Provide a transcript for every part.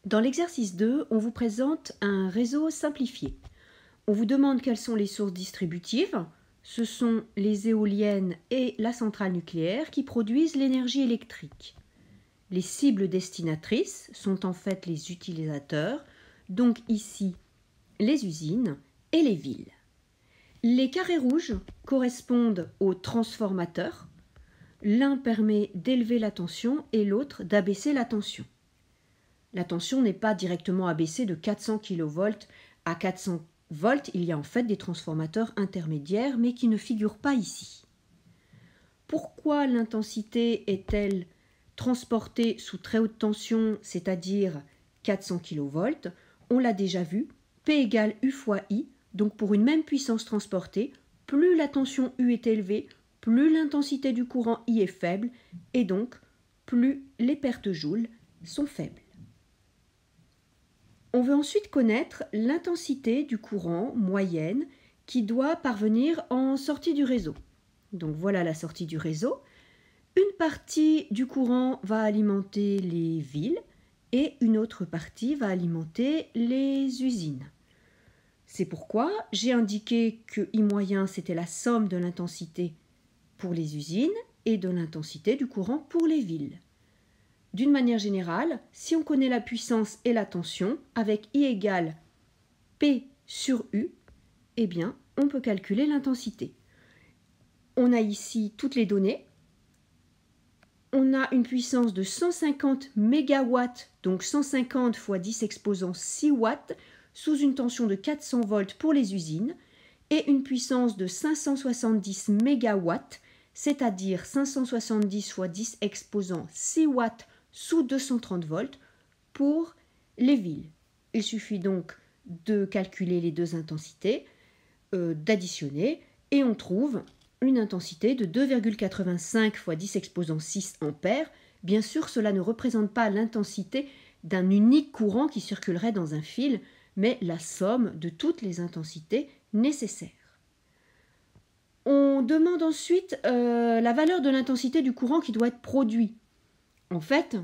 Dans l'exercice 2, on vous présente un réseau simplifié. On vous demande quelles sont les sources distributives. Ce sont les éoliennes et la centrale nucléaire qui produisent l'énergie électrique. Les cibles destinatrices sont en fait les utilisateurs, donc ici les usines et les villes. Les carrés rouges correspondent aux transformateurs. L'un permet d'élever la tension et l'autre d'abaisser la tension. La tension n'est pas directement abaissée de 400 kV à 400 volts. Il y a en fait des transformateurs intermédiaires, mais qui ne figurent pas ici. Pourquoi l'intensité est-elle transportée sous très haute tension, c'est-à-dire 400 kV? On l'a déjà vu, P égale U fois I. Donc pour une même puissance transportée, plus la tension U est élevée, plus l'intensité du courant I est faible, et donc plus les pertes joules sont faibles. On veut ensuite connaître l'intensité du courant moyenne qui doit parvenir en sortie du réseau. Donc voilà la sortie du réseau. Une partie du courant va alimenter les villes et une autre partie va alimenter les usines. C'est pourquoi j'ai indiqué que I moyen c'était la somme de l'intensité pour les usines et de l'intensité du courant pour les villes. D'une manière générale, si on connaît la puissance et la tension, avec I égale P sur U, eh bien, on peut calculer l'intensité. On a ici toutes les données. On a une puissance de 150 MW, donc 150 fois 10 exposant 6 watts, sous une tension de 400 volts pour les usines, et une puissance de 570 MW, c'est-à-dire 570 fois 10 exposant 6 watts sous 230 volts pour les villes. Il suffit donc de calculer les deux intensités, d'additionner, et on trouve une intensité de 2,85 fois 10 exposant 6 ampères. Bien sûr, cela ne représente pas l'intensité d'un unique courant qui circulerait dans un fil, mais la somme de toutes les intensités nécessaires. On demande ensuite la valeur de l'intensité du courant qui doit être produit. En fait,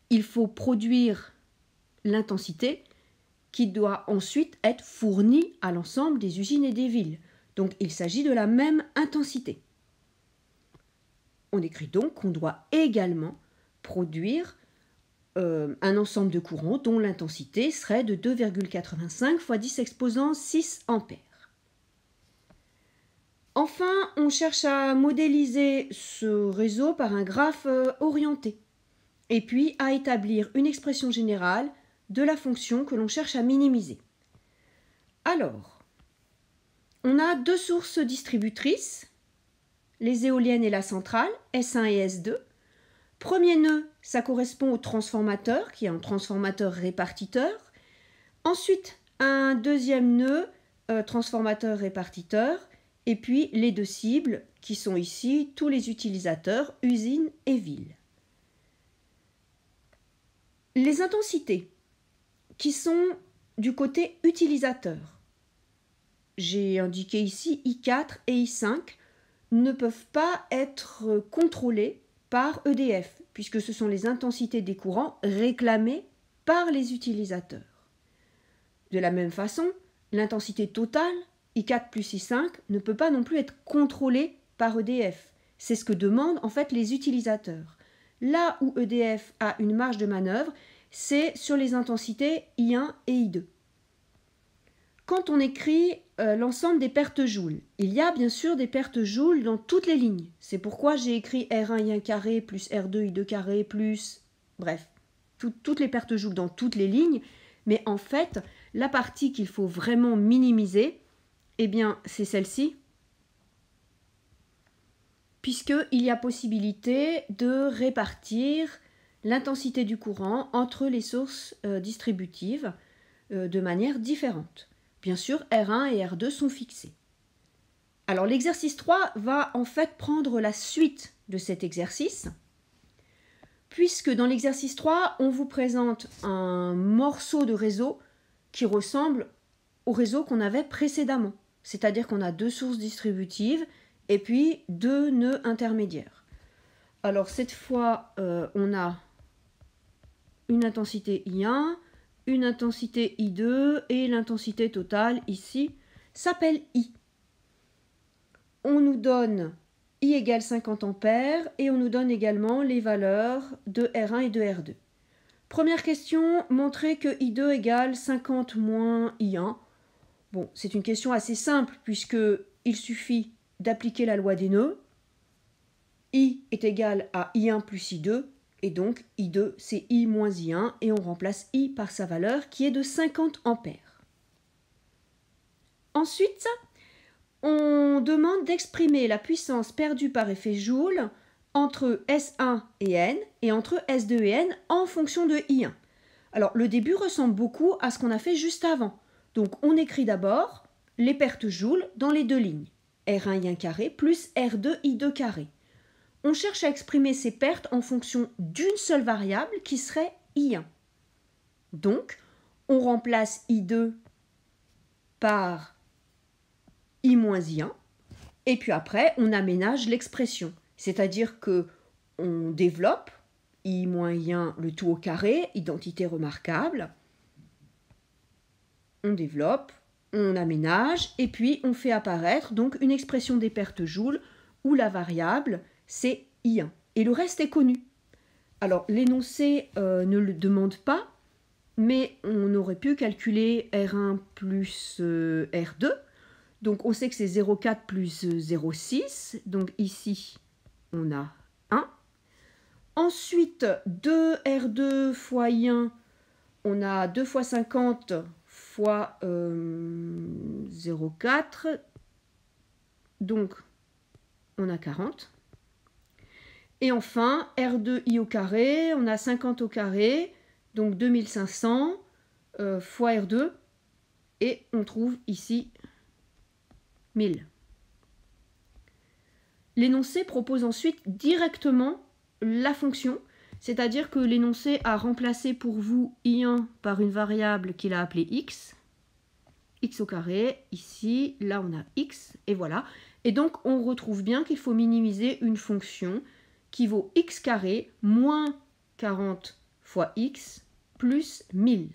il faut produire l'intensité qui doit ensuite être fournie à l'ensemble des usines et des villes. Donc il s'agit de la même intensité. On écrit donc qu'on doit également produire un ensemble de courants dont l'intensité serait de 2,85 fois 10 exposant 6 ampères. Enfin, on cherche à modéliser ce réseau par un graphe orienté et puis à établir une expression générale de la fonction que l'on cherche à minimiser. Alors, on a deux sources distributrices, les éoliennes et la centrale, S1 et S2. Premier nœud, ça correspond au transformateur, qui est un transformateur répartiteur. Ensuite, un deuxième nœud, transformateur répartiteur. Et puis les deux cibles, qui sont ici tous les utilisateurs, usines et villes. Les intensités qui sont du côté utilisateur, j'ai indiqué ici I4 et I5, ne peuvent pas être contrôlées par EDF, puisque ce sont les intensités des courants réclamées par les utilisateurs. De la même façon, l'intensité totale, I4 plus I5, ne peut pas non plus être contrôlée par EDF. C'est ce que demandent en fait les utilisateurs. Là où EDF a une marge de manœuvre, c'est sur les intensités I1 et I2. Quand on écrit l'ensemble des pertes joules, il y a bien sûr des pertes joules dans toutes les lignes. C'est pourquoi j'ai écrit R1 I1 carré plus R2 I2 carré plus... Bref, toutes les pertes joules dans toutes les lignes. Mais en fait, la partie qu'il faut vraiment minimiser, eh bien, c'est celle-ci, puisqu'il y a possibilité de répartir l'intensité du courant entre les sources distributives de manière différente. Bien sûr, R1 et R2 sont fixés. Alors l'exercice 3 va en fait prendre la suite de cet exercice, puisque dans l'exercice 3, on vous présente un morceau de réseau qui ressemble au réseau qu'on avait précédemment. C'est-à-dire qu'on a deux sources distributives et puis deux nœuds intermédiaires. Alors cette fois, on a une intensité I1, une intensité I2 et l'intensité totale ici s'appelle I. On nous donne I égale 50 ampères et on nous donne également les valeurs de R1 et de R2. Première question, montrer que I2 égale 50 moins I1. Bon, c'est une question assez simple puisqu'il suffit d'appliquer la loi des nœuds. I est égal à I1 plus I2 et donc I2 c'est I moins I1 et on remplace I par sa valeur qui est de 50 ampères. Ensuite, on demande d'exprimer la puissance perdue par effet Joule entre S1 et N et entre S2 et N en fonction de I1. Alors le début ressemble beaucoup à ce qu'on a fait juste avant. Donc on écrit d'abord les pertes Joule dans les deux lignes. R1 I1 carré plus R2 I2 carré. On cherche à exprimer ces pertes en fonction d'une seule variable qui serait I1. Donc on remplace I2 par I moins I1 et puis après on aménage l'expression. C'est-à-dire que on développe I moins I1 le tout au carré, identité remarquable. On développe, on aménage et puis on fait apparaître donc une expression des pertes Joule où la variable c'est I1 et le reste est connu. Alors l'énoncé ne le demande pas, mais on aurait pu calculer R1 plus R2. Donc on sait que c'est 0,4 plus 0,6. Donc ici, on a 1. Ensuite, 2R2 fois I1, on a 2 fois 50 fois 0,4. Donc, on a 40. Et enfin, R2I au carré, on a 50 au carré, donc 2500 fois R2. Et on trouve ici 1000. L'énoncé propose ensuite directement la fonction, c'est-à-dire que l'énoncé a remplacé pour vous I1 par une variable qu'il a appelée x au carré, ici, là on a x, et voilà. Et donc on retrouve bien qu'il faut minimiser une fonction qui vaut x carré moins 40 fois x plus 1000.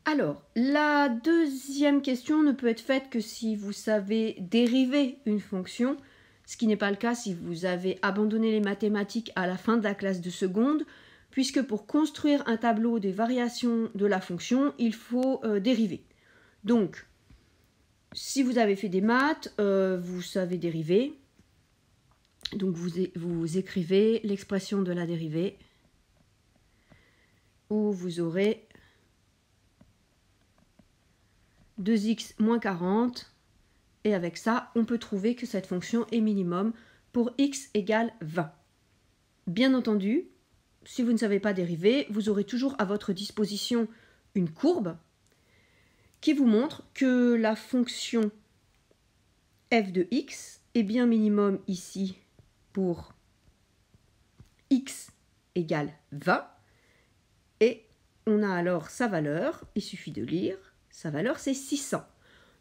Alors, la deuxième question ne peut être faite que si vous savez dériver une fonction, ce qui n'est pas le cas si vous avez abandonné les mathématiques à la fin de la classe de seconde, puisque pour construire un tableau des variations de la fonction, il faut dériver. Donc, si vous avez fait des maths, vous savez dériver. Donc, vous écrivez l'expression de la dérivée, où vous aurez 2x moins 40, et avec ça, on peut trouver que cette fonction est minimum pour x égale 20. Bien entendu, si vous ne savez pas dériver, vous aurez toujours à votre disposition une courbe qui vous montre que la fonction f de x est bien minimum ici pour x égale 20, et on a alors sa valeur, il suffit de lire, sa valeur c'est 600.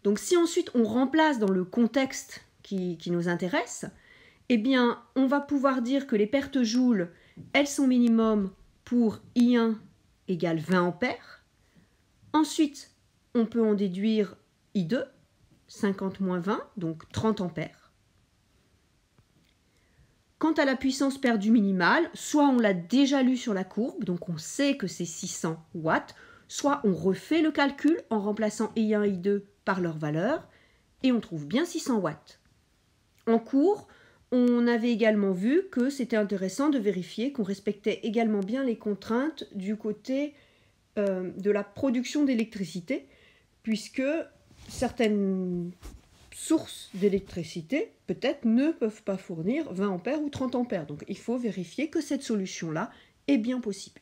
Donc si ensuite on remplace dans le contexte qui nous intéresse, eh bien on va pouvoir dire que les pertes Joule, elles sont minimum pour I1 égale 20 ampères. Ensuite, on peut en déduire I2, 50 moins 20, donc 30 ampères. Quant à la puissance perdue minimale, soit on l'a déjà lu sur la courbe, donc on sait que c'est 600 watts, soit on refait le calcul en remplaçant I1 et I2 par leur valeur, et on trouve bien 600 watts. En cours, on avait également vu que c'était intéressant de vérifier qu'on respectait également bien les contraintes du côté de la production d'électricité, puisque certaines sources d'électricité, peut-être, ne peuvent pas fournir 20 ampères ou 30 ampères. Donc il faut vérifier que cette solution-là est bien possible.